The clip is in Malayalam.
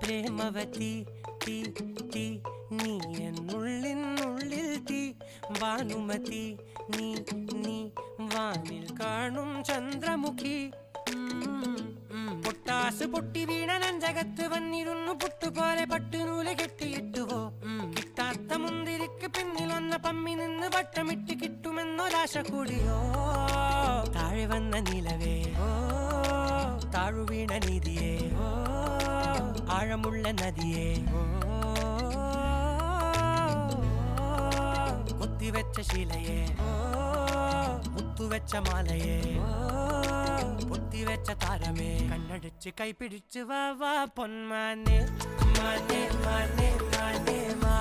പ്രേമവതി തീ തീ നീ എന്നുള്ളിൽ തീ ഭാനുമതി നീ നീ വാനിൽ കാണും ചന്ദ്രമുഖി പൊട്ടാസ് പൊട്ടി വീണ നെഞ്ചകത്ത് വന്നിരുന്നു പുട്ടുപോലെ പട്ടുനൂല് കെട്ടിയിട്ടുവോ കിട്ടാത്ത മുന്തിരിക്ക് പിന്നിൽ വന്ന പമ്മി നിന്ന് വട്ടമിട്ട് കിട്ടുമെന്നൊരാശ കൂടിയോ താഴെ വന്ന നിലവേ താഴു വീണ നിധിയേ ആഴമുള്ള നദിയേ കൊത്തിവെച്ച ശിലയേ മുത്തുവെച്ച മാലയേ പൊത്തിവെച്ച താരമേ കണ്ണടിച്ച് കൈപിടിച്ച് വാ വാ പൊന്മാനെ മാനേ മാനേ മാനേ മാ